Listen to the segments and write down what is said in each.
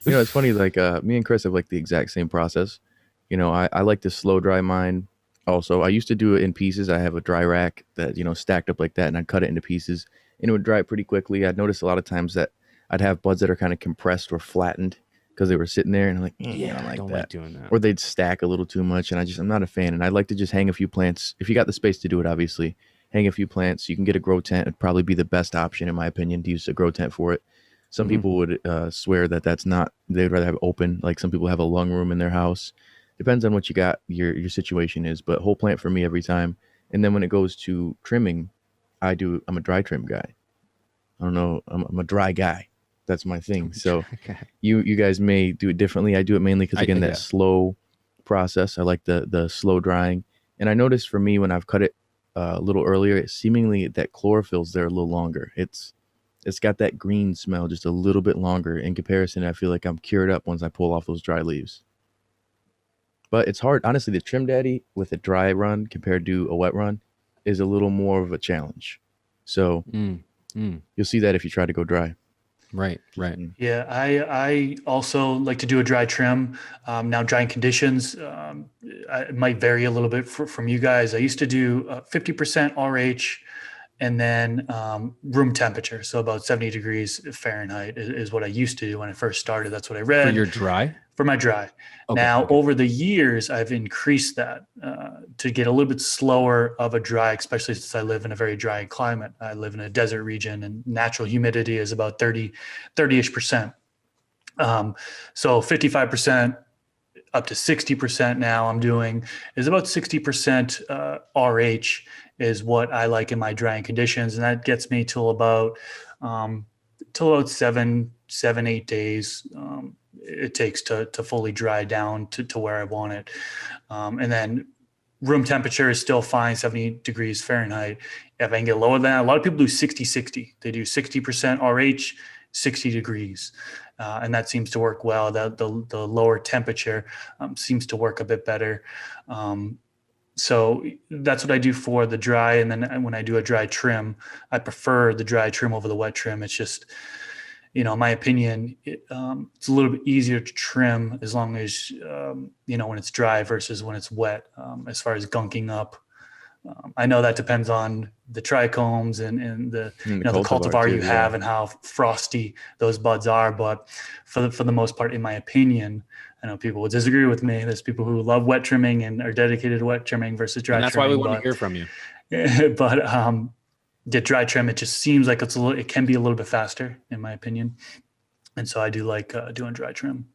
It's funny, like me and Chris have like the exact same process. I like to slow dry mine. Also, I used to do it in pieces. I have a dry rack that, stacked up like that, and I'd cut it into pieces and it would dry pretty quickly. I'd notice a lot of times that I'd have buds that are kind of compressed or flattened because they were sitting there, and I'm like, I Yeah, don't I like don't like that. doing that. Or they'd stack a little too much, and I'm not a fan. And I'd like to just hang a few plants. If you got the space to do it, obviously, hang a few plants. You can get a grow tent. It'd probably be the best option, in my opinion, to use a grow tent for it. Some Hmm. people would swear that that's not. They'd rather have open. Like some people have a lung room in their house. Depends on what you got. Your situation is, but whole plant for me every time. And then when it goes to trimming, I'm a dry trim guy. I don't know. I'm a dry guy. That's my thing. So Okay. you guys may do it differently. I do it mainly because again that Yeah. slow process. I like the slow drying. And I noticed for me when I've cut it a little earlier, it seemingly that chlorophyll's there a little longer. It's got that green smell just a little bit longer in comparison. I feel like I'm cured up once I pull off those dry leaves. But it's hard, honestly. The trim daddy with a dry run compared to a wet run is a little more of a challenge. So Mm, mm. you'll see that if you try to go dry. Right, right. Mm. Yeah, I also like to do a dry trim. Now, drying conditions it might vary a little bit from you guys. I used to do 50% RH and then room temperature. So about 70 degrees Fahrenheit is what I used to do when I first started. That's what I For read your dry? for my dry. Okay, Now, okay. over the years, I've increased that to get a little bit slower of a dry, especially since I live in a very dry climate. I live in a desert region and natural humidity is about 30-ish percent. So 55% up to 60% now I'm doing is about 60% RH is what I like in my drying conditions. And that gets me um, till about 8 days. It takes to fully dry down to where I want it. And then room temperature is still fine, 70 degrees Fahrenheit. If I can get lower than that, a lot of people do 60-60. They do 60% RH, 60 degrees. And that seems to work well. The lower temperature seems to work a bit better. So that's what I do for the dry. And then when I do a dry trim, I prefer the dry trim over the wet trim. It's just, in my opinion, it's a little bit easier to trim as long as, when it's dry versus when it's wet, as far as gunking up. I know that depends on the trichomes and the And the the cultivar cultivar too, you yeah. have and how frosty those buds are. But for the most part, in my opinion, I know people will disagree with me. There's people who love wet trimming and are dedicated to wet trimming versus And dry that's why we trimming. want to But hear from you. but the dry trim, it just seems like it can be a little bit faster, in my opinion. And so I do like doing dry trim.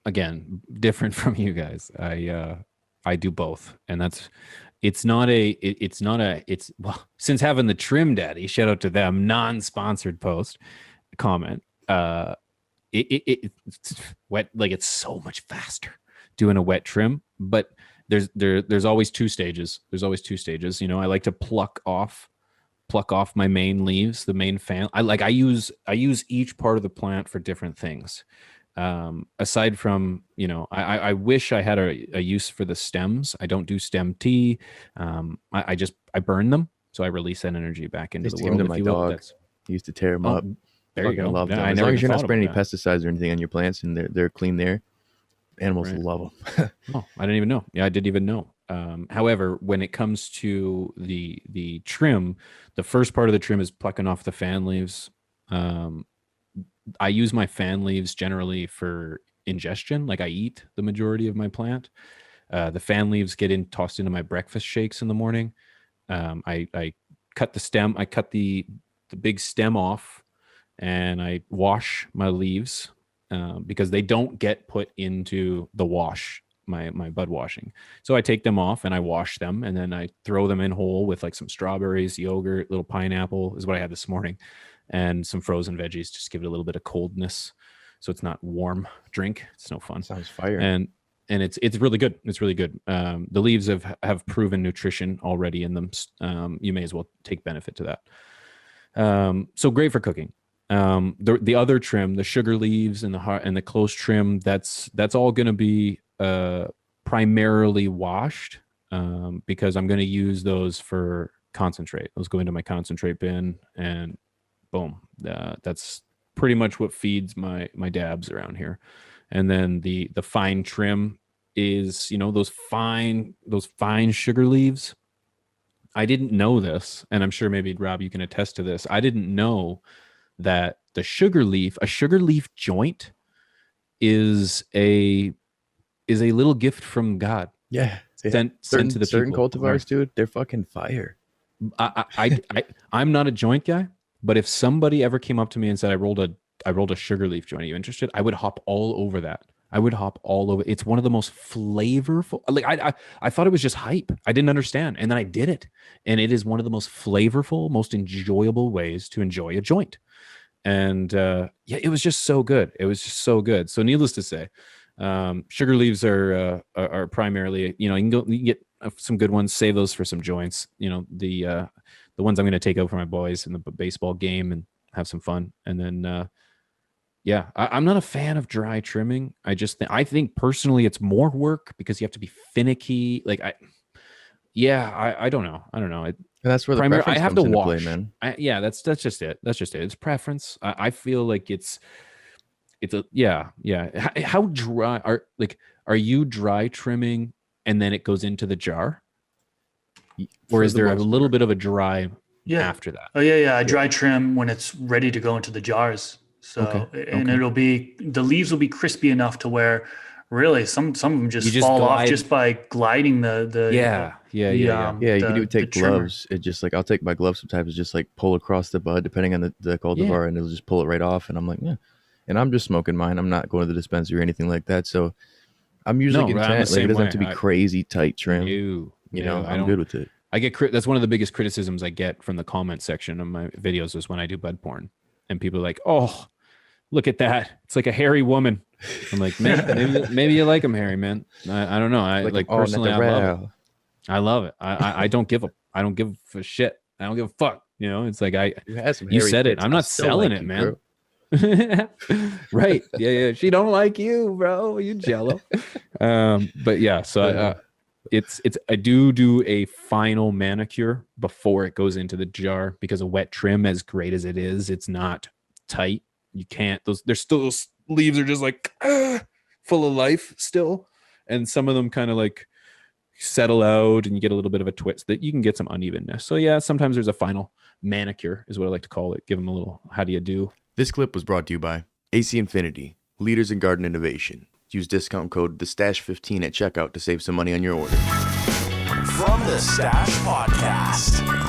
Again, different from you guys. I do both, and it's not a, it's not a, it's, well, since having the trim daddy, shout out to them, non-sponsored post comment. It's wet, like it's so much faster doing a wet trim, but there's always two stages. There's always two stages. I like to pluck off my main leaves, the main fan. I use each part of the plant for different things. Aside from, I wish I had a use for the stems. I don't do stem tea. I burn them, so I release that energy back I into used the to give them world, to if my you will. dog. That's He used to tear them Oh, up. there you Fucking go. love Yeah, them. I As never long as even you're not thought spraying about any that. pesticides or anything on your plants and they're clean there, animals Right. love them. Oh, I didn't even know. Yeah, I didn't even know. However, when it comes to the trim, the first part of the trim is plucking off the fan leaves. Um, I use my fan leaves generally for ingestion. Like I eat the majority of my plant. The fan leaves get tossed into my breakfast shakes in the morning. I cut the stem. I cut the big stem off, and I wash my leaves because they don't get put into the wash, my bud washing. So I take them off and I wash them, and then I throw them in whole with like some strawberries, yogurt, little pineapple is what I had this morning, and some frozen veggies. Just give it a little bit of coldness, so it's not warm drink. It's no fun, Sounds fire. and it's really good. It's really good. The leaves have proven nutrition already in them. You may as well take benefit to that. So great for cooking. The other trim, the sugar leaves and the close trim, that's all going to be primarily washed because I'm going to use those for concentrate. Those go into my concentrate bin, and boom, that's pretty much what feeds my dabs around here. And then the fine trim is, those fine sugar leaves. I didn't know this, and I'm sure maybe Rob, you can attest to this. I didn't know that a sugar leaf joint is a little gift from God. Yeah. Sent to the certain people. cultivars, dude, they're fucking fire. I'm not a joint guy, but if somebody ever came up to me and said I rolled a sugar leaf joint, are you interested? I would hop all over that. I would hop all over. It's one of the most flavorful. Like I thought it was just hype. I didn't understand, and then I did it, and it is one of the most flavorful, most enjoyable ways to enjoy a joint. And it was just so good. It was just so good. So needless to say, sugar leaves are primarily, you can get some good ones. Save those for some joints. The ones I'm going to take out for my boys in the baseball game and have some fun. And then I'm not a fan of dry trimming. I think personally it's more work because you have to be finicky. Like I don't know. And that's where the preference I have comes to into wash. play, man. That's just it. That's just it. It's preference. I feel like it's How dry are you dry trimming and then it goes into the jar, or is there a little bit of a dry after that? Oh yeah. I dry trim when it's ready to go into the jars. So it'll be, the leaves will be crispy enough to where really some of them just fall off just by gliding the You can do take gloves. It just like, I'll take my gloves sometimes, just like pull across the bud depending on the cultivar, and it'll just pull it right off. And I'm like, yeah. And I'm just smoking mine. I'm not going to the dispensary or anything like that. So I'm usually content. Like, it doesn't have to be crazy tight trim. I'm good with it. That's one of the biggest criticisms I get from the comment section of my videos is when I do bud porn, and people are like, "Oh, look at that! It's like a hairy woman." I'm like, maybe you like them hairy, man. I don't know. I personally, I love it. I don't give a shit. I don't give a fuck. It's like you said it. I'm not selling it, man. Right. Yeah. She don't like you, bro. You jello. But yeah, so I do a final manicure before it goes into the jar, because a wet trim, as great as it is, it's not tight. You can't, those leaves are just like full of life still, and some of them kind of like settle out and you get a little bit of a twist that you can get some unevenness. So yeah, sometimes there's a final manicure is what I like to call it. Give them a little how do you do. This clip was brought to you by AC Infinity, leaders in garden innovation. Use discount code TheStash15 at checkout to save some money on your order. From the Stash Podcast.